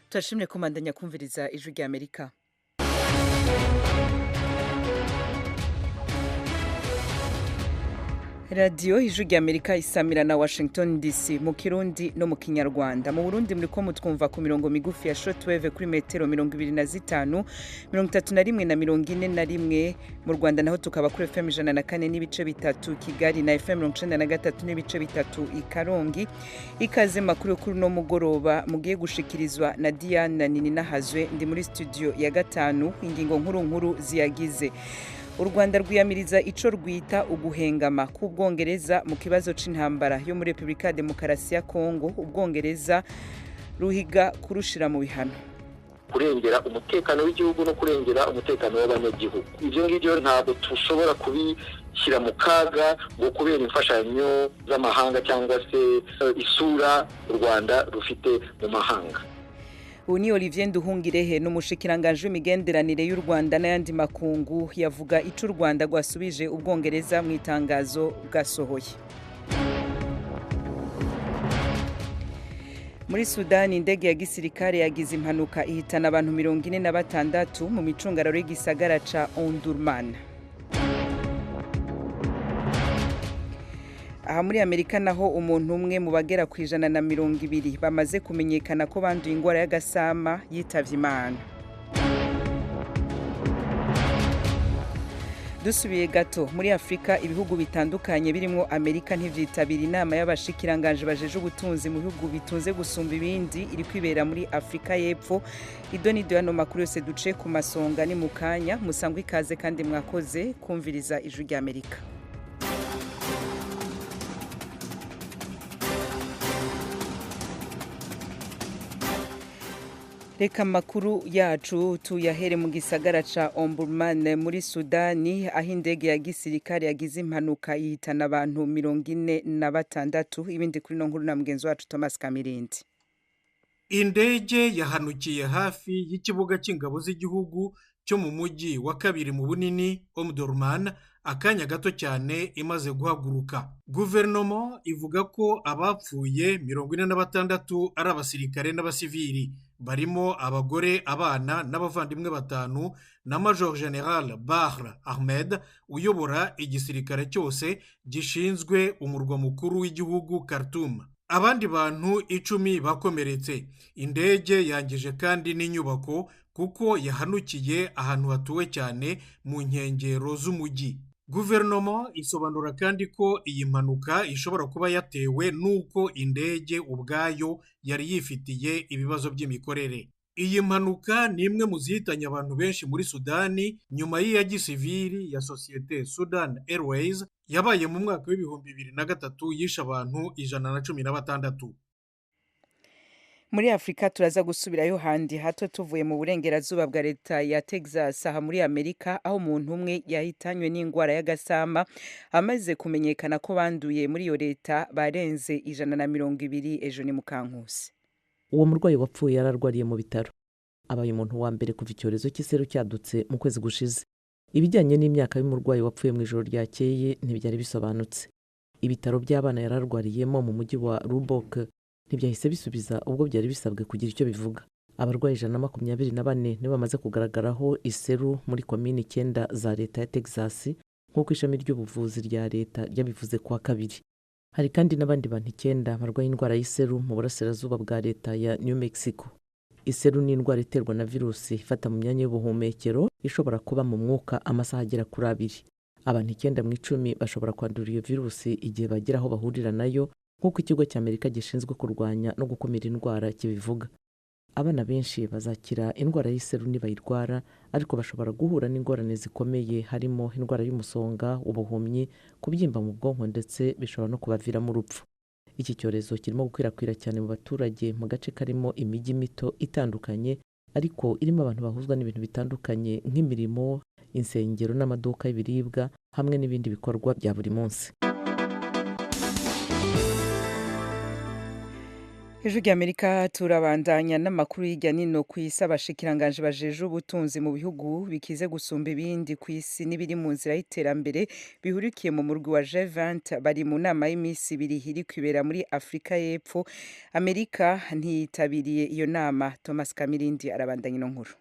turashimye kumandanya kumviriza ijwi rya Amerika. Radio ijwi rya Amerika isamira na Washington DC mu Kirundi no mu Kinyarwanda. Mu Burundi muriko mutwumva ku mirongo migufi ya shortwave kuri metero 25, 31 na 41. Mu Rwanda naho tukaba kuri FM 104 n'ibice bitatu Kigali na FM 93 n'ibice bitatu i Karongi. Ikaze makuru kuri no mugoroba mugiye gushikirizwa na Diana Nininahazwe ndi muri studio ya gatanu. Ingingo nkuru ziyagize: u Rwanda rwiyamiriza ico rwita uguhengama k'Ubwongereza mu kibazo c'intambara yo muri Republika ya Demokarasi ya Kongo. Ubwongereza ruhiga kurushira mu bihano. Kurengera umutekano w'igihugu no kurengera umutekano w'abanyagihugu, ivyo ngivyo ntabwo tushobora kubishyira mu kaga ngo kubera imfashanyo z'amahanga cyangwa se isura u Rwanda rufite mu mahanga. Uni Olivier Nduhungirehe n'umushikiranganje w'imigenderanire y'u Rwanda n'ayandi makungu yavuga ico u Rwanda rwasubije Ubwongereza mu itangazo bwasohoye. Muri Sudani indege ya gisirikare yagize impanuka ihitana abantu 46 mu micungararo y'igisagara ca Omdurman. Aha muri Amerika naho umuntu umwe mu bagera ku 120 bamaze kumenyekana ko banduye ingwara y'agasama yitavye Imana. Dusubiye gato muri Afrika, ibihugu bitandukanye birimo Amerika ntivyitabira inama y'abashikiranganje bajeje ubutunzi mu bihugu bitunze gusumba ibindi iri kwibera muri Afrika y'Epfo. Idonido yano makuru yose duce ku masonga ni mukanya. Musangwe ikaze kandi mwakoze kumviriza ijwi rya Amerika. Reka makuru yacu tuyahere mu gisagara ca Omdurman muri Sudani, aho indege ya gisirikare yagize impanuka ihitana abantu 46. Ibindi kuri no nkuru na mugenzi wacu Thomas Kamirindi. Indege yahanukiye hafi y'ikibuga cy'ingabo z'igihugu cyo mu mujyi wa kabiri mu bunini Omdurman akanya gato cyane imaze guhaguruka. Guverinoma ivuga ko abapfuye 46 ari abasirikare n'abasivili, barimo abagore, abana n'abavandimwe 5 na Major General Bahr Ahmed uyobora igisirikare cyose gishinzwe umurwa mukuru w'igihugu Khartoum. Abandi bantu 10 bakomeretse. Indege yangije kandi n'inyubako kuko yahanukiye ahantu hatuwe cyane mu nkengero z'umujyi. Guverinoma isobanura kandi ko iyi mpanuka ishobora kuba yatewe n'uko indege ubwayo yari yifitiye ibibazo by'imikorere. Iyi mpanuka ni imwe mu zihitanye abantu benshi muri Sudani nyuma y'iya gisivili ya sosiyete Sudan Airways yabaye mu mwaka w'ibihumbi 2003 yishe abantu 116. Muri Afrika turaza gusubirayo handi hato tuvuye mu burengerazuba bwa leta ya Texas aha muri Amerika, aho umuntu umwe yahitanywe n'ingwara y'agasama amaze kumenyekana ko banduye muri iyo leta barenze 120 ejo ni Mukankusi. Uwo murwayi wapfuye yararwariye mu bitaro. Abaye umuntu wa mbere kuva icyorezo cy'iseru cyadutse mu kwezi gushize. Ibijyanye n'imyaka y'umurwayi wapfuye mu ijoro ryakeye ntibyari bisobanutse. Ibitaro by'abana yararwariyemo mu mujyi wa Lubbock ntibyahise bisubiza ubwo byari bisabwe kugira icyo bivuga. Abarwayi 124 nibo bamaze kugaragaraho iseru muri komini 9 za leta ya Texas nk'uko ishami ry'ubuvuzi rya leta ryabivuze kuwa kabiri. Hari kandi n'abandi bantu 9 barwaye indwara y'iseru mu burasirazuba bwa leta ya New Mexico. Iseru ni indwara iterwa na virusi ifata mu myanya y'ubuhumekero ishobora kuba mu mwuka amasaha agera kuri 2. Abantu 9 mu 10 bashobora kwandura iyo virusi igihe bagira aho bahurira nayo, nk'uko ikigo cy'Amerika gishinzwe kurwanya no gukumira indwara kibivuga. Abana benshi bazakira indwara y'iseru nibayirwara, ariko bashobora guhura n'ingorane zikomeye harimo indwara y'umusonga, ubuhumyi, kubyimba mu bwonko ndetse bishobora no kubaviramo urupfu. Iki cyorezo kirimo gukwirakwira cyane mu baturage mu gace karimo imijyi mito itandukanye, ariko irimo abantu bahuzwa n'ibintu bitandukanye nk'imirimo, insengero n'amaduka y'ibiribwa hamwe n'ibindi bikorwa bya buri munsi. Ijwi ry'Amerika turabandanya n'amakuru y'ijya nino ku isi. Abashikiranganje bajeje ubutunzi mu bihugu bikize gusumba ibindi ku isi n'ibiri mu nzira y'iterambere bihurikiye mu murwi wa G20 bari mu nama y'imisi ibiri iri kwibera muri Afrika y'Epfo. Amerika ntiyitabiriye iyo nama. Thomas Kamirindi arabandanya ino nkuru.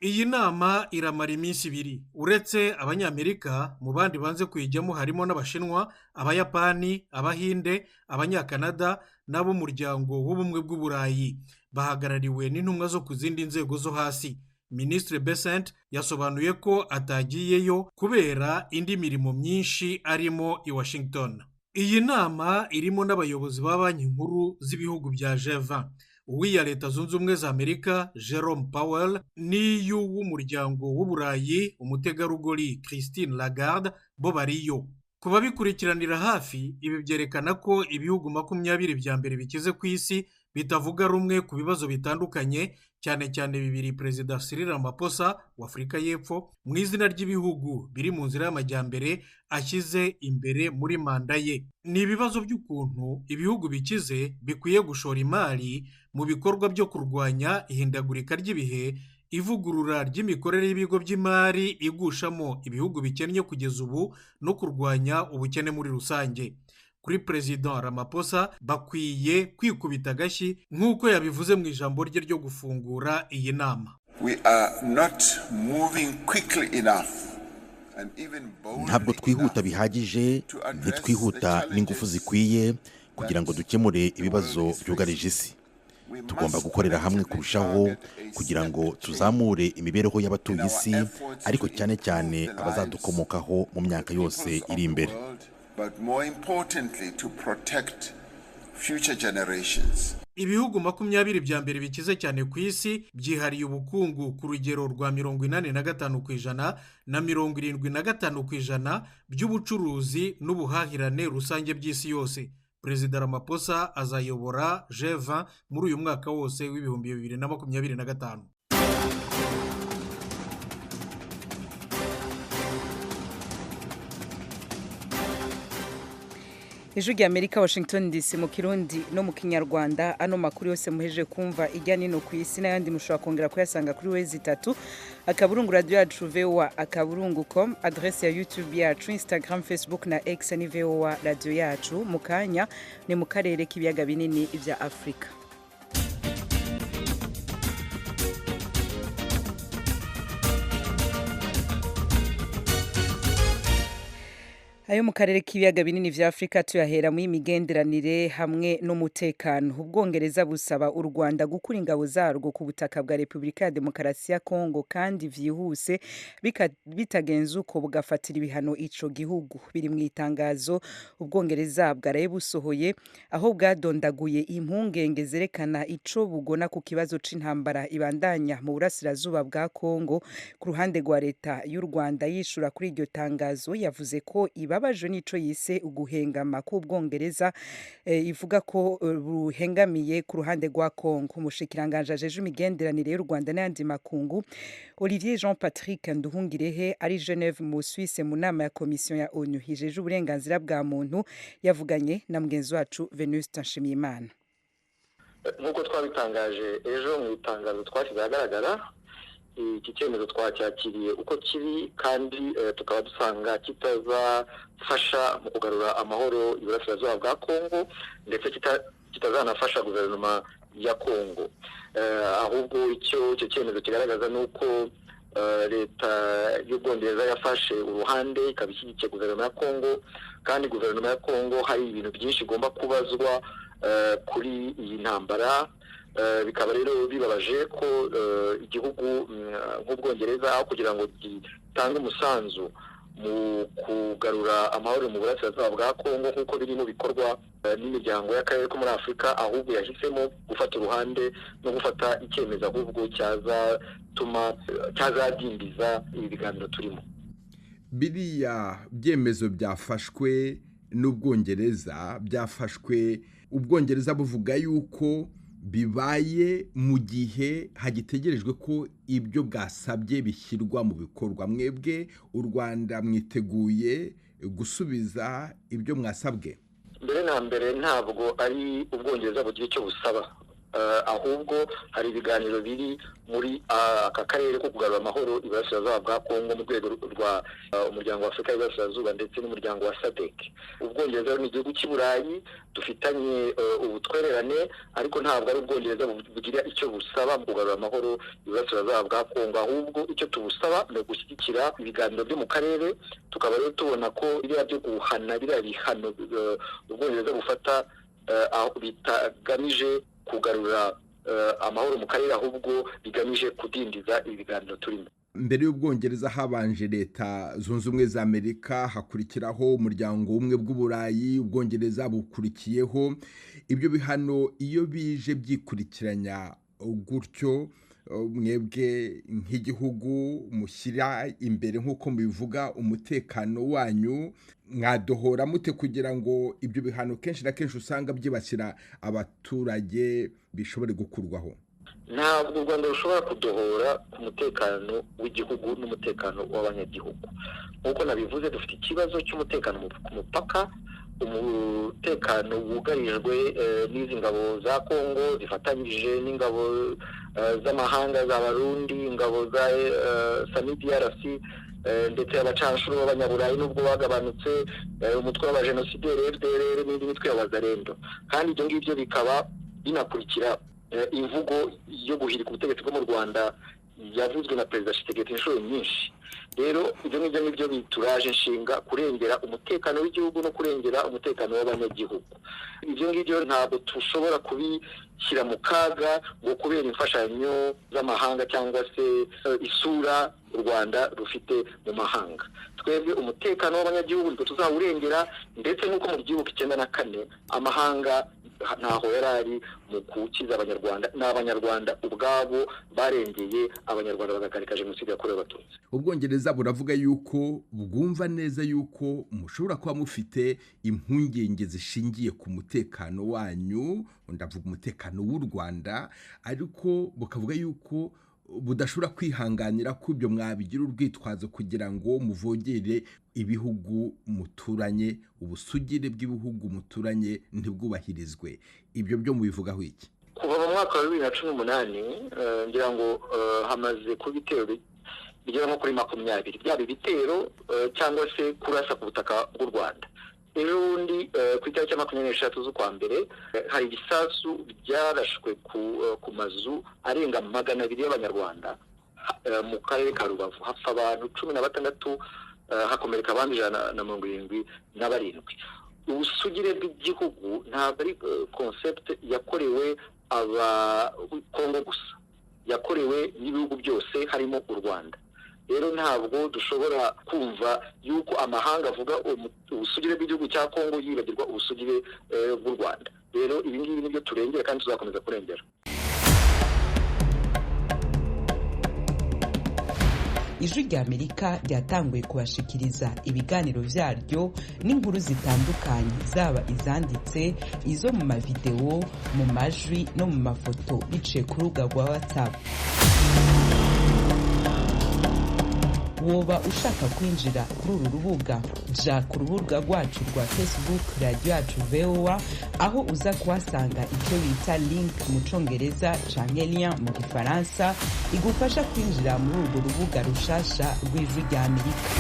Iyi nama iramara iminsi ibiri. Uretse abanyamerika, mu bandi banze kuyijyamo harimo n'Abashinwa, Abayapani, Abahinde, Abanyakanada n'ab'umuryango w'ubumwe bw'Uburayi, bahagarariwe n'intumwa zo ku zindi nzego zo hasi. Minisitiri Besant yasobanuye ko atagiyeyo kubera indi mirimo myinshi arimo i Washington. Iyi nama irimo n'abayobozi ba banki nkuru z'ibihugu bya G20. Uw'iya Leta Zunze Ubumwe za Amerika Jerome Powell n'iy'uw'umuryango w'Uburayi umutegarugori Christine Lagarde bo bariyo. Ku babikurikiranira hafi, ibi byerekana ko ibihugu 20 bya mbere bikize ku isi bitavuga rumwe ku bibazo bitandukanye, cyane cyane bibiri Perezida Cyril Ramaphosa wa Afurika y'Epfo mu izina ry'ibihugu biri mu nzira y'amajyambere ashyize imbere muri manda ye. Ni ibibazo by'ukuntu ibihugu bikize bikwiye gushora imari mu bikorwa byo kurwanya ihindagurika ry'ibihe, ivugurura ry'imikorere y'ibigo by'imari igushamo ibihugu bikennye kugeza ubu no kurwanya ubukene muri rusange. Kuri Perezida Ramaphosa bakwiye kwikubita agashyi nk'uko yabivuze mu ijambo rye ryo gufungura iyi nama. Ntabwo twihuta bihagije, ntitwihuta n'ingufu zikwiye kugira ngo dukemure ibibazo byugarije isi. Tugomba gukorera hamwe kurushaho kugira ngo tuzamure imibereho y'abatuye isi, ariko cyane cyane abazadukomokaho mu myaka yose iri imbere. Ibihugu 20 bya mbere bikize cyane ku isi byihariye ubukungu ku rugero rwa 85% na 75% by'ubucuruzi n'ubuhahirane rusange by'isi yose. Perezida Ramaphosa azayobora G20 muri uyu mwaka wose w'ibihumbi 2025. Ijwi ry'Amerika Washington DC mu Kirundi no mu Kinyarwanda. Ano makuru yose muheje kumva ijya nino ku isi n'ayandi mushobora kongera kuyasanga kuri wezi3 akaburungu radio yacu VOA akaburungu.com, adresse ya YouTube yacu, Instagram, Facebook na X ni VOA radio yacu. Mukanya ni mu karere k'ibiyaga binini ibya Afrika. Ayo mu karere k'ibiyaga binini vya Afrika tuyahera mu imigenderanire hamwe n'umutekano. Ubwongereza busaba u Rwanda gukura ingabo zarwo ku butaka bwa Repubulika ya Demokarasi ya Kongo kandi vyihuse bitagenze uko bugafatira ibihano ico gihugu. Biri mu itangazo Ubwongereza bwaraye busohoye aho bwadondaguye impungenge zerekana ico bugona ku kibazo c'intambara ibandanya mu burasirazuba bwa Kongo. Ku ruhande rwa leta y'u Rwanda yishura kuri iryo tangazo yavuze ko babaje nico yise uguhengama k'Ubwongereza, ivuga ko buhengamiye ku ruhande rwa Kongo. Umushikiranganje ajeje imigenderanire y'u Rwanda n'andi makungu Olivier Jean Patrick Nduhungirehe ari Geneve mu Suisse mu nama ya komisiyo ya ONU hijeje uburenganzira bwa muntu yavuganye na mugenzi wacu Venuste Nshimiyimana. Nk'uko twabitangaje ejo mu itangazo twashyize ahagaragara, iki cyemezo twacyakiriye uko kiri kandi tukaba dusanga kitazafasha mu kugarura amahoro iburasirazuba bwa Kongo ndetse kitazanafasha guverinoma ya Kongo. Ahubwo icyo cyemezo kigaragaza nuko leta y'Ubwongereza yafashe uruhande ikabishyigikiye guverinoma ya Kongo, kandi guverinoma ya Kongo hari ibintu byinshi igomba kubazwa kuri iyi ntambara. Bikaba rero bibabaje ko igihugu nk'Ubwongereza aho kugira ngo gitange umusanzu mu kugarura amahoro mu burasirazuba bwa Kongo nk'uko biri mu bikorwa n'imiryango y'akarere ko muri Afurika, ahubwo yahisemo gufata uruhande no gufata icyemezo ahubwo cyazadindiza ibi biganiro turimo. Biriya byemezo byafashwe n'Ubwongereza byafashwe Ubwongereza buvuga yuko bibaye mu gihe hagitegerejwe ko ibyo bwasabye bishyirwa mu bikorwa. Mwebwe u Rwanda mwiteguye gusubiza ibyo mwasabwe? mbere na mbere ntabwo ari Ubwongereza bugira icyo busaba, ahubwo hari ibiganiro biri muri aka karere ko kugarura amahoro iburasirazuba bwa Kongo mu rwego rwa umuryango wa Afurika y'Iburasirazuba ndetse n'umuryango wa SADC. Ubwongereza ni igihugu cy'i Burayi dufitanye ubutwererane, ariko ntabwo ari Ubwongereza bugira icyo busaba mu kugarura amahoro iburasirazuba bwa Kongo, ahubwo icyo tubusaba ni ugushyigikira ibiganiro byo mu karere. Tukaba rero tubona ko biriya byo guhana biriya bihano Ubwongereza bufata bitagamije kugarura amahoro mu karere, ahubwo bigamije kudindiza ibiganiro turimo. Mbere y'Ubwongereza habanje Leta Zunze Ubumwe za Amerika, hakurikiraho umuryango umwe bw'Uburayi, Ubwongereza bukurikiyeho. Ibyo bihano iyo bije byikurikiranya gutyo, mwebwe nk'igihugu mushyira imbere nk'uko mubivuga umutekano wanyu, mwadohora mute kugira ngo ibyo bihano kenshi na kenshi usanga byibasira abaturage bishobore gukurwaho? Ntabwo u Rwanda rushobora kudohora ku mutekano w'igihugu n'umutekano w'abanyagihugu. Nk'uko nabivuze, dufite ikibazo cy'umutekano ku mupaka, umutekano wugarijwe n'izi ngabo za Kongo zifatanyije n'ingabo z'amahanga z'Abarundi, ingabo za SAMIDRC ndetse abacanshuro b'abanyaburayi nubwo bagabanutse, umutwe w'abajenosideri FDLR n'indi mitwe y'abazarendo. Kandi ibyo ngibyo bikaba binakurikira imvugo yo guhirika ubutegetsi bwo mu Rwanda yavuzwe na Perezida Tshisekedi inshuro nyinshi. Rero ibyo ngibyo nibyo bituraje nshinga, kurengera umutekano w'igihugu no kurengera umutekano w'abanyagihugu. Ibyo ngibyo ntabwo tushobora kubishyira mu kaga ngo kubera imfashanyo z'amahanga cyangwa se isura u Rwanda rufite mu mahanga. Twebwe umutekano w'abanyagihugu nitwe tuzawurengera, ndetse n'uko mu gihugu 94 amahanga ntaho yari ari mu gukiza Abanyarwanda, n'Abanyarwanda ubwabo barengeye Abanyarwanda bagakarika jenoside yakorewe Abatutsi. Ubwongereza buravuga yuko bwumva neza yuko mushobora kuba mufite impungenge zishingiye ku mutekano wanyu, ndavuga umutekano w'u Rwanda, ariko bukavuga yuko budashobora kwihanganira ko ibyo mwabigira urwitwazo kugira ngo muvogere ibihugu muturanye, ubusugire bw'ibihugu muturanye ntibwubahirizwe. Ibyo byo mubivugaho iki? Kuva mu mwaka wa 2018 ngira ngo hamaze kuba ibitero bigera nko kuri 20, byaba ibitero cyangwa se kurasa ku butaka bw'u Rwanda. Erundi ku itariki ya 23 z'ukwa mbere hari ibisasu byarashwe ku mazu arenga 200 y'Abanyarwanda mu karere ka Rubavu, hapfa abantu 16, hakomereka abandi 177. Ubusugire bw'igihugu ntabwo ari concept yakorewe aba Kongo gusa, yakorewe n'ibihugu byose harimo u Rwanda. Rero ntabwo dushobora kumva yuko amahanga avuga ubusugire bw'igihugu cya Kongo yibagirwa ubusugire bw'u Rwanda. Rero ibi ngibi nibyo turengera kandi tuzakomeza kurengera. Ijwi ry'Amerika ryatanguye kubashikiriza ibiganiro vyaryo n'inkuru zitandukanye, zaba izanditse, izo mu mavideo, mu majwi no mu mafoto biciye ku rubuga rwa WhatsApp. Woba ushaka kwinjira kuri uru rubuga, ja ku rubuga rwacu rwa Facebook Radio Yacu VOA, aho uza kuhasanga icyo bita link mu Congereza canke lien mu Gifaransa igufasha kwinjira muri urwo rubuga rushasha rw'Ijwi ry'Amerika.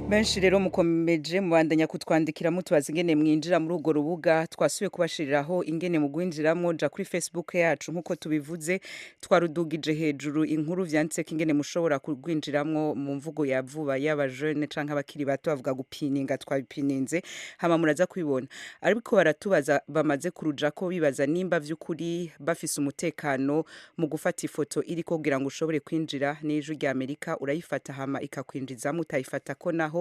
Benshi rero mukomeje mubandanya kutwandikira mutubaza ingene mwinjira muri urwo rubuga. Twasubiye kubashiriraho ingene mu gwinjiramo, ja kuri Facebook yacu nkuko tubivuze, twarudugije hejuru inkuru vyanditse ko ingene mushobora kugwinjiramwo mu mvugo ya vuba y'aba jeune canke abakiri bato bavuga gupininga, twabipininze hama muraza kwibona. Ariko baratubaza bamaze kuruja ko bibaza nimba vy'ukuri bafise umutekano mu gufata ifoto iriko kugira ngo ushobore kwinjira n'Ijwi ry'Amerika, urayifata hama ikakwinjiza, mutayifata ko naho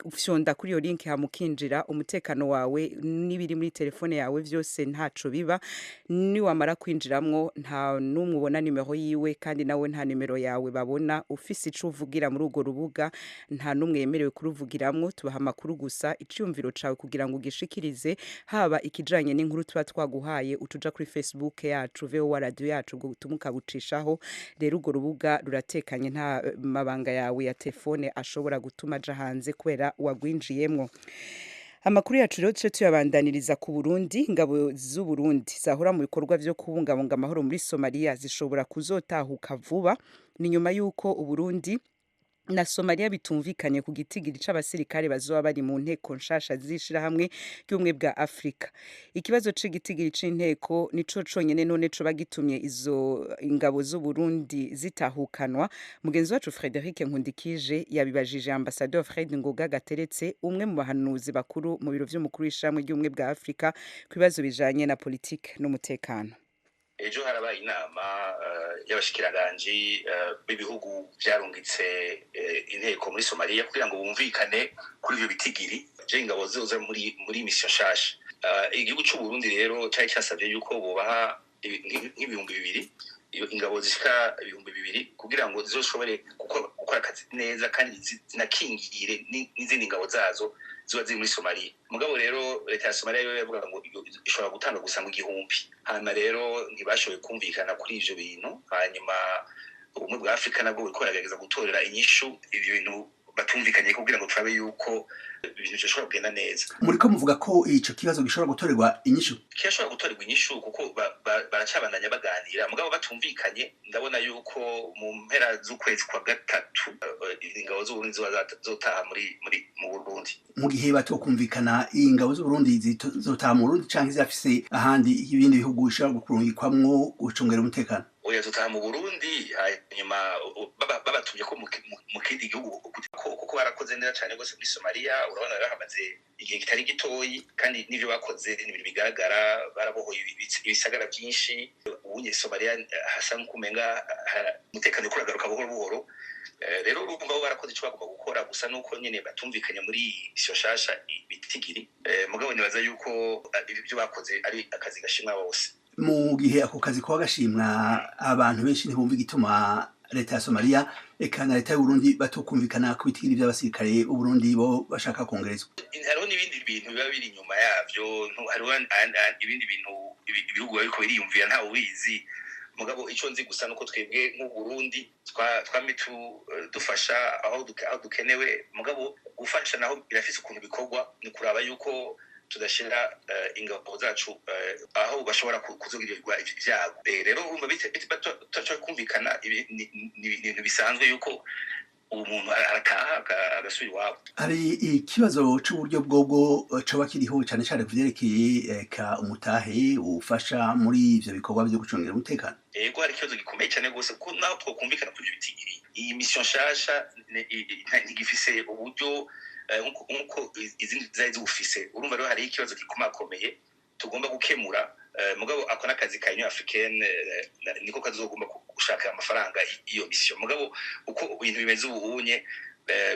ufyonda kuri iyo link hamukinjira umutekano wawe n'ibiri muri telefone yawe vyose ntaco biba niwamara kwinjiramwo nta numwe ubona nimero yiwe kandi nawe nta nimero yawe babona ufise ico uvugira muri urwo rubuga nta numwe yemerewe kuruvugiramwo tubaha amakuru gusa iciyumviro cawe kugira ngo ugishikirize haba ikijanye n'inkuru tuba twaguhaye utuja kuri Facebook yacu VOA radio yacu ubwo butumuka bucishaho rero urwo rubuga ruratekanye nta mabanga yawe ya telefone ashobora gutuma aja hanze kubera wagwinjiyemwo. Amakuru yacu rero tuce tuyabandaniriza ku Burundi. Ingabo z'u Burundi zahora mu bikorwa vyo kubungabunga amahoro muri Somalia zishobora kuzotahuka vuba ni nyuma yuko u Burundi na Somalia bitumvikanye ku gitigiri c'abasirikare bazoba bari mu nteko nshasha zishira hamwe y'ubumwe bwa Afrika. Ikibazo c'igitigiri c'inteko nico conyene none co bagitumye izo ingabo z'u Burundi zitahukanwa. Mugenzi wacu Frederic Nkundikije yabibajije ambassadeur Fred Ngoga Gateretse umwe mu bahanuzi bakuru mu biro vy'umukuru w'ishamwe y'ubumwe bwa Afrika kwibazo bijanye na politique n'umutekano. Ejo harabaye inama y'abashikiranganje b'ibihugu vyarungitse inteko muri Somalia kugira ngo bumvikane kuri ivyo bitigiri je ingabo zoza muri mission shasha. Igihugu c'u Burundi rero cyari cyasavye yuko bobaha nk'ibihumbi 2 ingabo zishika 2,000 kugira ngo zizoshobore gukora akazi neza kandi zinakingire n'izindi ngabo zazo ziba ziri muri Somalia. Mugabo rero leta ya Somalia yo yavuga ngo ishobora gutanga gusa mu 1,000. Hanyuma rero ntibashoboye kumvikana kuri ivyo bintu. Hanyuma ubumwe bwa Afrika nabwo buriko buragerageza gutorera inyishu ivyo bintu batumvikanye kugira ngo turabe yuko ibintu bishobora kugenda neza. Muriko muvuga ko ico kibazo gishobora gutorerwa inyishu? Kishobora gutorerwa inyishu kuko baracabandanya baganira. Mugabo batumvikanye ndabona yuko mu mpera z'ukwezi kwa gatatu ingabo z'u Burundi zotaha mu Burundi. Mu gihe batokumvikana ingabo z'u Burundi zotaha mu Burundi canke zafise ahandi ibindi bihugu bishobora gukurungikwamwo gucungera umutekano? Oya tutaha mu Burundi hanyuma babatumye ko mu kindi gihugu kuko barakoze neza cyane gose muri Somalia. Urabona bahamaze igihe kitari gitoyi kandi n'ivyo bakoze n'ibintu bigaragara. Barabohoye ibisagara byinshi. Ubunye Somalia hasa nk'ukumenga umutekano kuragaruka buhoro buhoro. Rero urumva bo barakoze ico bagomba gukora gusa nuko nyene batumvikanye muri mission shasha bitigiri. Mugabo nibaza yuko ibyo bakoze ari akazi gashimwa bose. Mu gihe ako kazi kwa gashimwa abantu benshi ntibumva igituma leta ya Somalia eka na leta y'u Burundi batokumvikana ku bitigiri by'abasirikare u Burundi bo bashaka kongerezwa. Hariho n'ibindi bintu biba biri inyuma yavyo. Hariho ibindi bintu ibihugu bariko biriyumvira nta ubizi. Mugabo ico nzi gusa nuko twebwe nk'u Burundi twamitu dufasha aho dukenewe. Mugabo gufasha naho birafise ukuntu bikorwa ni kuraba yuko tudashira ingabo zacu aho bashobora kuzogirirwa ivyago. Rero urumva bitacho kumvikana ibintu bisanzwe yuko umuntu arataha agasubira iwabo. Hari ikibazo c'uburyo bwobwo coba kiriho cyane cyane kuvyerekeye ka umutahe ufasha muri ivyo bikorwa byo gucungera umutekano. Ego hari ikibazo gikomeye cyane gose ko naho twokumvikana kuri bitigiri. Iyi mission shasha ntigifise uburyo nkuko izindi zari zufise. Urumva rero hari ikibazo gikomakomeye tugomba gukemura. Mugabo akona akazi ka Union Africaine niko kazogomba gushaka amafaranga iyo mission. Mugabo uko ibintu bimeze ubunye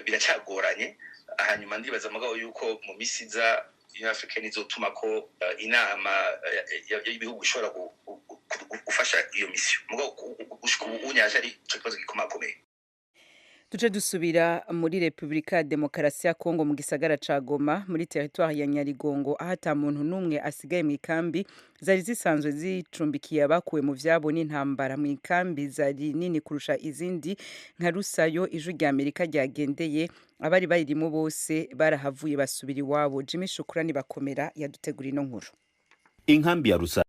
biracagoranye. Hanyuma ndibaza mugabo yuko mu misiza Union Africaine izotuma ko inama y'ibihugu ishobora gufasha iyo mission. Mugabo gushika ubunye ari ico kibazo gikomakomeye. Tuje dusubira muri Republika ya Demokarasi ya Kongo mu gisagara ca Goma muri territoire ya Nyarigongo aho ata muntu numwe asigaye mu ikambi zari zisanzwe zicumbikiye abakuwe mu vyabo n'intambara. Mu ikambi zari nini kurusha izindi nka Rusayo ijwi rya Amerika ryagendeye abari baririmo bose barahavuye basubira iwabo. Jimmy Shukrani bakomera yadutegura ino nkuru. Inkambi ya Rusayo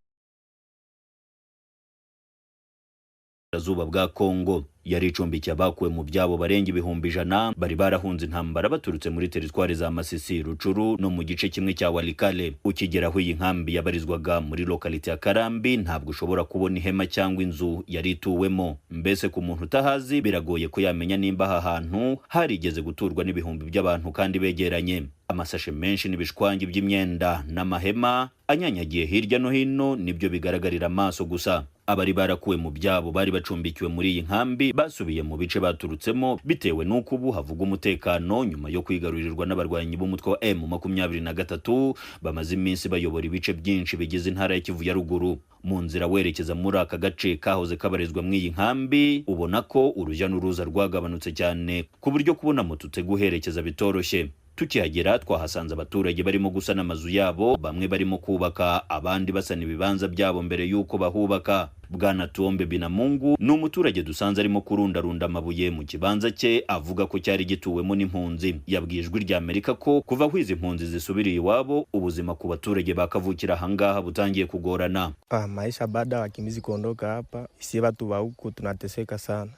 zuba bwa Kongo yari icumbikiye abakuwe mu byabo barenga 100,000 bari barahunze intambara baturutse muri teritwari za Masisi, Rucuru no mu gice kimwe cya Walikale. Ukigeraho iyi nkambi yabarizwaga muri lokalite ya Karambi ntabwo ushobora kubona ihema cyangwa inzu yari ituwemo. Mbese ku muntu utahazi biragoye ko yamenya nimba aha hantu harigeze guturwa n'ibihumbi by'abantu kandi begeranye. Amasashe menshi n'ibishwangi by'imyenda n'amahema anyanyagiye hirya no hino nibyo bigaragarira amaso gusa. Abari barakuwe mu byabo bari bacumbikiwe muri iyi nkambi basubiye mu bice baturutsemo bitewe n'uko ubu havuga umutekano nyuma yo kwigarurirwa n'abarwanyi b'umutwe wa M23 bamaze iminsi bayobora ibice byinshi bigize intara ya Kivu ya ruguru. Mu nzira werekeza muri aka gace kahoze kabarizwa mw'iyi nkambi ubona ko urujya n'uruza rwagabanutse cyane ku buryo kubona moto guherekeza bitoroshye. Tukihagera twahasanze abaturage barimo gusana amazu yabo, bamwe barimo kubaka, abandi basana ibibanza byabo mbere y'uko bahubaka. Bwana Tuombe Binamungu ni umuturage dusanze arimo kurundarunda amabuye mu kibanza cye, avuga ko cyari gituwemo n'impunzi. Yabwiye Ijwi rya Amerika ko kuva aho izi impunzi zisubiriye iwabo, ubuzima ku baturage bakavukira ahangaha butangiye kugorana. Maisha baada wakimbizi kuondoka hapa, isi watu wa huku tunateseka sana.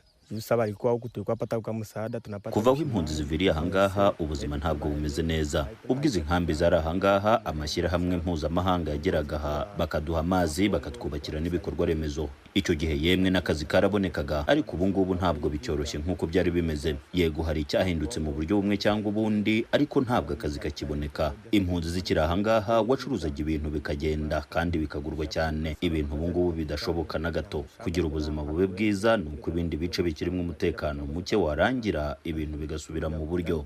Kuva aho impunzi ziviriye ahangaha ubuzima ntabwo bumeze neza. Ubwo izi nkambi zari ahangaha, amashyirahamwe mpuzamahanga yageraga aha bakaduha amazi, bakatwubakira n'ibikorwa remezo. Icyo gihe yemwe n'akazi karabonekaga, ariko ubu ngubu ntabwo bicyoroshye nk'uko byari bimeze. Yego hari icyahindutse mu buryo bumwe cyangwa ubundi, ariko ntabwo akazi kakiboneka. Impunzi zikiri ahangaha wacuruzaga ibintu bikagenda kandi bikagurwa cyane. Ibintu ubu ngubu bidashoboka na gato. Kugira ubuzima bube bwiza ni uko ibindi bice kirimo umutekano muke warangira ibintu bigasubira mu buryo.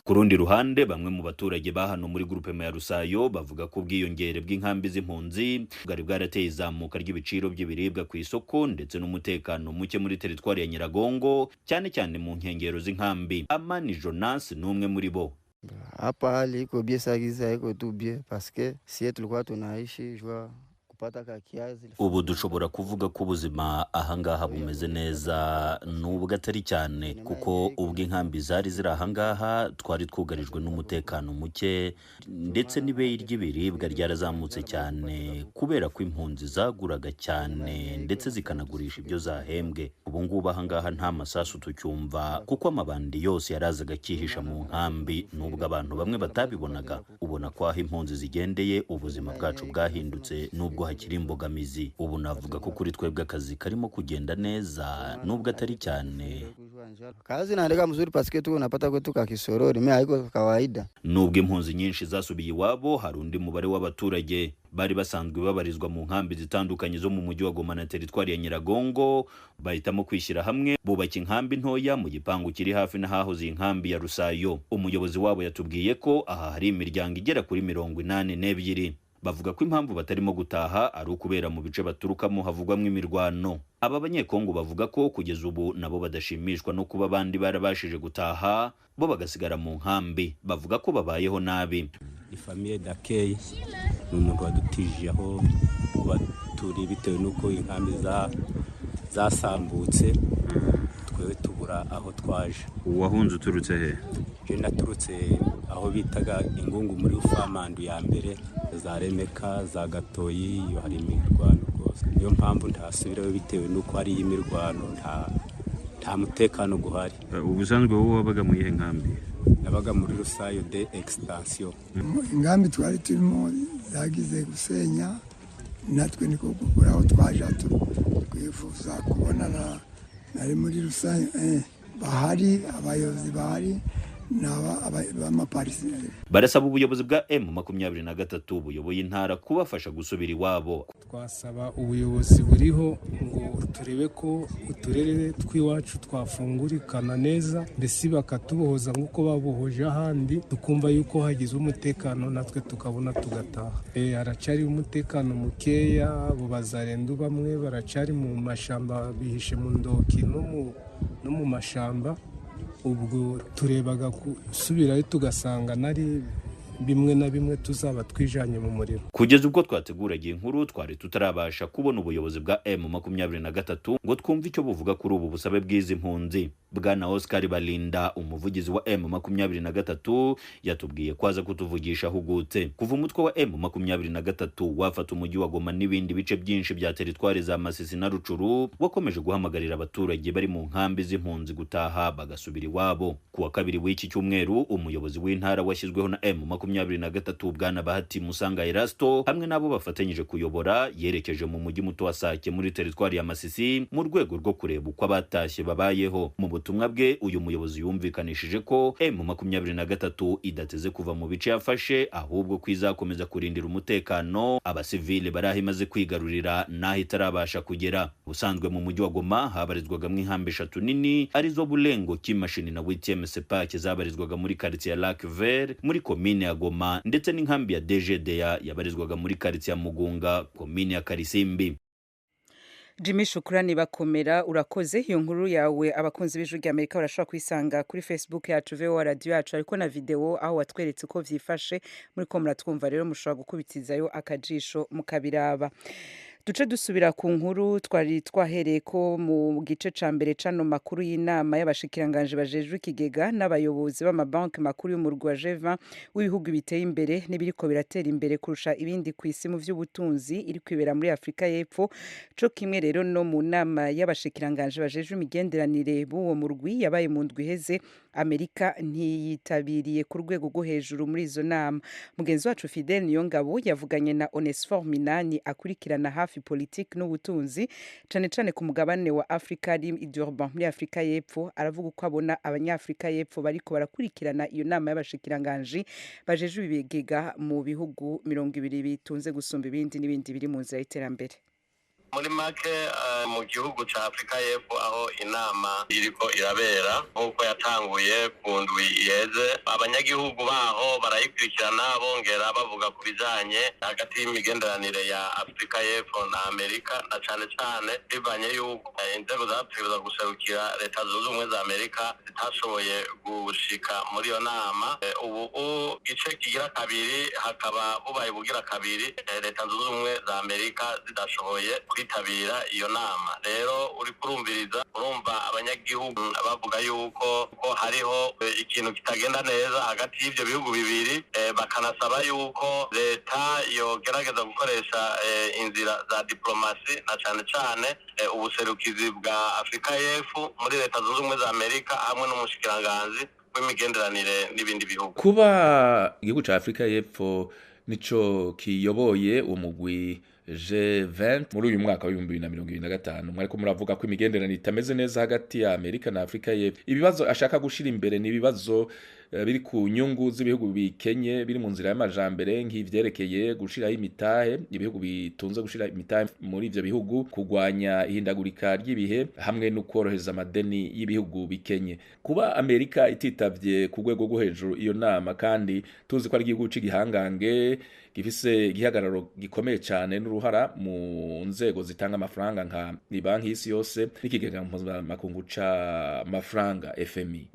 Ku rundi ruhande bamwe mu baturage ba hano muri grupe ya Rusayo bavuga ko ubwiyongere bw'inkambi z'impunzi bwari bwarateye izamuka ry'ibiciro by'ibiribwa ku isoko ndetse n'umutekano muke muri teritwari ya Nyiragongo, cyane cyane mu nkengero z'inkambi. Amani Jonas ni umwe muri bo. Hapa hali iko bie sagiza iko tu bie paske sie tulikuwa tunaishi jua kupata ka kiazi. Ubu dushobora kuvuga ko ubuzima ahangaha bumeze neza nubwo atari cyane, kuko ubwo inkambi zari ziri ahangaha twari twugarijwe n'umutekano muke ndetse n'ibeyi ry'ibiribwa ryarazamutse cyane kubera ko impunzi zaguraga cyane ndetse zikanagurisha ibyo zahembwe. Ubu ngubu ahangaha nta masasu tucyumva kuko amabandi yose yarazaga akihisha mu nkambi, nubwo abantu bamwe batabibonaga. Ubona ko aho impunzi zigendeye ubuzima bwacu bwahindutse nubwo hakiri imbogamizi. Ubu navuga ko kuri twebwe akazi karimo kugenda neza nubwo atari cyane. Kazi inaendelea mzuri paske tu unapata kwetu ka kisorori, mimi haiko kawaida. Nubwo impunzi nyinshi zasubiye iwabo, hari undi mubare w'abaturage bari basanzwe babarizwa mu nkambi zitandukanye zo mu mujyi wa Goma na teritwari ya Nyiragongo bahitamo kwishyira hamwe bubaka inkambi ntoya mu gipangu kiri hafi n'ahahoze inkambi ya Rusayo. Umuyobozi wabo yatubwiye ko aha hari imiryango igera kuri 82. Bavuga ko impamvu batarimo gutaha ari ukubera mu bice baturukamo havugwamo imirwano. Aba banyekongo bavuga ko kugeza ubu nabo badashimishwa no kuba abandi barabashije gutaha bo bagasigara mu nkambi. Bavuga ko babayeho nabi. Ifamiye Dakey n'umuntu wadutije aho turi bitewe nuko inkambi zasambutse, twewe tubura aho twaje. Wahunze uturutse he? Je naturutse aho bitaga Ingungu muri Ufamandu ya mbere, za Remeka, za Gatoyi, yo hari imirwano rwose. Niyo mpamvu ntasubirayo bitewe nuko hari imirwano, nta mutekano guhari. Ubusanzwe wowe wabaga mu yihe nkambi? Nabaga muri Rusayo de extension. Inkambi twari turimo zagize gusenya, natwe niko kugura aho twaje twifuza kubonana nari muri Rusayo. Bahari abayobozi bahari barasaba ubuyobozi bwa M23 buyoboye intara kubafasha gusubira iwabo. Twasaba ubuyobozi buriho ngo turebe ko uturere twiwacu twafungurikana neza, mbese bakatubohoza nk'uko babohoje ahandi, tukumva yuko hagize umutekano natwe tukabona tugataha. Haracari umutekano mukeya, bo bazarenda bamwe baracari mu mashamba bihishe mu ndoki no mu mashamba. Ubwo turebaga gusubirayo tugasanga nari bimwe na bimwe tuzaba twijanye mu muriro. Kugeza ubwo twateguragiye inkuru twari tutarabasha kubona ubuyobozi bwa M23 ngo twumve icyo buvuga kuri ubu busabe bw'izi mpunzi. Bwana Oscar Balinda, umuvugizi wa M23, yatubwiye kwaza kutuvugisha hugutse. Kuva umutwe wa M23 wafata umujyi wa Goma n'ibindi bice byinshi bya teritwari za Masisi na Rucuru, wakomeje guhamagarira abaturage bari mu nkambi z'impunzi gutaha bagasubira iwabo. Kuwa kabiri w'iki cyumweru umuyobozi w'intara washyizweho na M23 M23 bwana Bahati Musanga Erasto hamwe nabo bafatanyije kuyobora yerekeje mu mujyi muto wa Sake muri teritwari ya Masisi mu rwego rwo kureba uko abatashye babayeho. Mu butumwa bwe uyu muyobozi yumvikanishije ko M23 idateze kuva mu bice yafashe ahubwo kwizakomeza kurindira umutekano abasivile barahi maze kwigarurira naho itarabasha kugera. Ubusanzwe mu mujyi wa Goma habarizwaga mu inkambi 3 nini arizo Bulengo, Kimashini na Witieme Sepake zabarizwaga muri quartier ya Lac Vert muri komine ya Goma, ndetse n'inkambi ya DGDA yabarizwaga muri quartier ya Mugunga komine ya Karisimbi. Jimmy Shukrani bakomera urakoze. Iyo nkuru yawe abakunzi b'Ijwi ry'Amerika barashobora kwisanga kuri Facebook yacu VOA Radio yacu ariko na video aho watweretse uko vyifashe muri ko muratwumva rero mushobora gukubitizayo akajisho mukabiraba. Duce dusubira ku nkuru twari twahereye ko mu gice ca mbere cano makuru y'inama y'abashikiranganje bajejwe ikigega n'abayobozi b'amabanki makuru y'umurwa G20 w'ibihugu biteye imbere n'ibiriko biratera imbere kurusha ibindi ku isi mu vy'ubutunzi iri kwibera muri Afrika y'Epfo. Co kimwe rero no mu nama y'abashikiranganje bajejwe imigenderanire b'uwo murwi yabaye mu ndwi heze, Amerika ntiyitabiriye ku rwego rwo hejuru muri izo nama. Mugenzi wacu Fidel Niyongabo yavuganye na Onesphore Minani akurikirana hafi politiki n'ubutunzi cane cane ku mugabane wa Afrika ari i Durban muri Afrika y'Epfo. Aravuga uko abona abanyafrika y'Epfo bariko barakurikirana iyo nama y'abashikiranganje bajejwe ibigega mu bihugu 20 bitunze gusumba ibindi n'ibindi biri mu nzira y'iterambere. Muri make mu gihugu ca Afrika y'Epfo aho inama iriko irabera nkuko yatanguye ku ndwi iheze, abanyagihugu baho barayikurikirana bongera bavuga ku bijanye hagati y'imigenderanire ya Afrika y'Epfo na Amerika, na cane cane bivanye yuko inzego zategerezwa guserukira leta zunze ubumwe za Amerika zitashoboye gushika muri iyo nama. Ubu igice kigira kabiri hakaba bubaye bugira kabiri leta zunze ubumwe za Amerika zidashoboye kwitabira iyo nama. Rero uri kurumviriza urumva abanyagihugu bavuga yuko ko hariho ikintu kitagenda neza hagati y'ivyo bihugu bibiri, bakanasaba yuko leta yogerageza gukoresha inzira za diplomasi na cane cane ubuserukizi bwa Afrika y'Epfo muri leta zunze ubumwe za Amerika hamwe n'umushikiranganji w'imigenderanire n'ibindi bihugu. Kuba igihugu ca Afrika y'Epfo nico kiyoboye umugwi G20 muri uyu mwaka wa 2025 mwariko muravuga ko imigenderanire itameze neza hagati ya Amerika na Afrika y'Epfo. Ibibazo ashaka gushira imbere ni ibibazo biri ku nyungu z'ibihugu bikenye biri mu nzira y'amajambere nk'ivyerekeye gushiraho imitahe, ibihugu bitunze gushira imitahe muri ivyo bihugu, kugwanya ihindagurika ry'ibihe hamwe no korohereza amadeni y'ibihugu bikenye. Kuba Amerika ititavye ku rwego rwo hejuru iyo nama, kandi tuzi ko ari igihugu c'igihangange gifise igihagararo gikomeye cyane n'uruhara mu nzego zitanga amafaranga nka banki y'isi yose n'ikigega mpuzamakungu c'amafaranga FMI.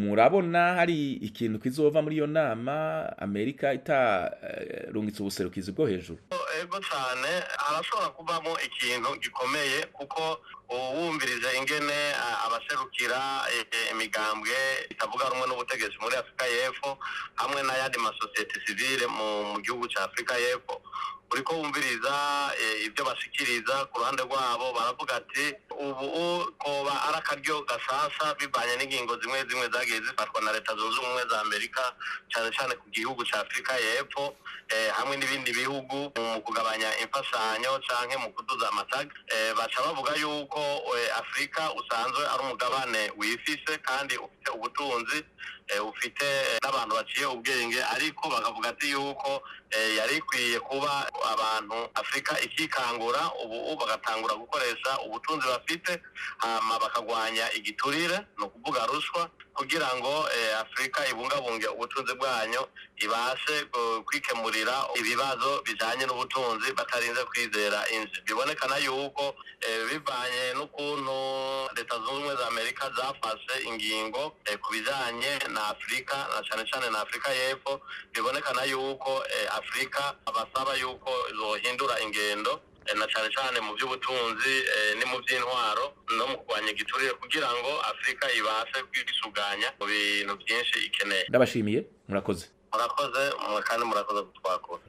Murabona hari ikintu kizova muri iyo nama Amerika itarungitse ubuserukizi bwo hejuru? Ego cyane harashobora kuvamo ikintu gikomeye, kuko uwumvirije ingene abaserukira imigambwe itavuga rumwe n'ubutegetsi muri Afrika y'Epfo hamwe n'ayandi masosiyete sivile mu gihugu ca Afrika y'Epfo, uriko wumviriza ibyo bashikiriza ku ruhande rwabo, baravuga ati ubu koba ari akaryo gasasa bivanye n'ingingo zimwe zimwe zagiye zifatwa na leta zunze ubumwe za Amerika cyane cyane ku gihugu ca Afrika y'Epfo hamwe n'ibindi bihugu mu kugabanya imfashanyo canke mu kuduza amatag. Baca bavuga yuko Afrika usanzwe ari umugabane wifise kandi ufite ubutunzi, ufite n'abantu baciye ubwenge, ariko bakavuga ati yuko yari ikwiye kuba abantu Afrika ikikangura ubu bagatangura gukoresha ubutunzi bafite hama bakagwanya igiturire no kuvuga ruswa, kugira ngo Afrika ibungabunge ubutunzi bwanyu ibashe kwikemurira ibibazo bijanye n'ubutunzi batarinze kwizera inzi. Bibonekana yuko bivanye n'ukuntu leta zunze ubumwe za Amerika zafashe ingingo ku bijanye na Afrika na cane cane na Afrika y'Epfo, bibonekana yuko Afrika abasaba yuko zohindura ingendo na cane cane mu by'ubutunzi ni mu by'intwaro no mu kurwanya igiturire, kugira ngo Afrika ibashe kwisuganya mu bintu byinshi ikeneye. Ndabashimiye, murakoze. Murakoze kandi murakoze kutwakura.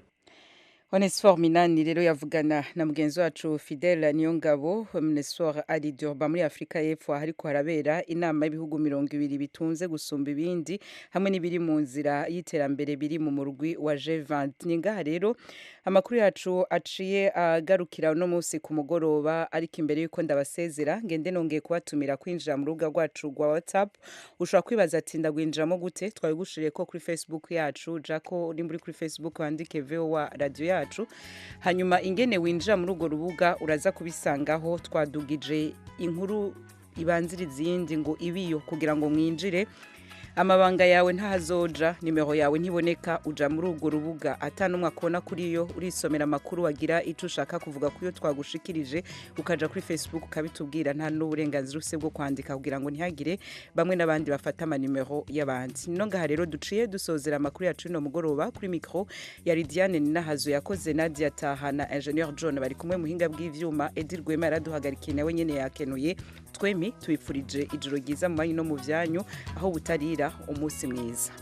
Onesphore Minani rero yavugana na mugenzi wacu Fidel Niyongabo. Onesphore ari Durban muri Afrika y'Epfo hariko harabera inama y'ibihugu 200 bitunze gusumba ibindi hamwe n'ibiri mu nzira y'iterambere biri mu murwi wa G20. Ninga rero amakuru yacu aciye agarukira no munsi ku mugoroba, ariko imbere yuko ndabasezera ngende nongeye kubatumira kwinjira mu rubuga rwacu rwa WhatsApp. Ushobora kwibaza ati ndagwinjiramo gute? Twabigushiriye ko kuri Facebook yacu, jako uri muri kuri Facebook wandike VOA radio yacu, hanyuma ingene winjira muri urwo rubuga uraza kubisangaho twadugije inkuru ibanziriza izindi ngo ibiyo kugira ngo mwinjire. Amabanga yawe ntahazoja, nimero yawe ntiboneka, uja muri urwo rubuga atanumwe akona kuri yo, urisomera amakuru wagira ico ushaka kuvuga kuyo twagushikirije, ukaja kuri Facebook ukabitubwira, nta n'uburenganzira ufise bwo kwandika kugira ngo ntihagire bamwe n'abandi bafata amanimero y'abandi. No ngaha rero duciye dusozera amakuru yacu no mugoroba. Kuri micro ya Lidiane Ninahazo, yakoze Nadia Taha na Engineer John bari kumwe muhinga bw'ivyuma. Edir Rwema yaraduhagarikiye nawe nyene yakenuye. Twemi tubifurije ijoro ryiza mu banyu no mu vyanyu aho butarira. Umunsi mwiza.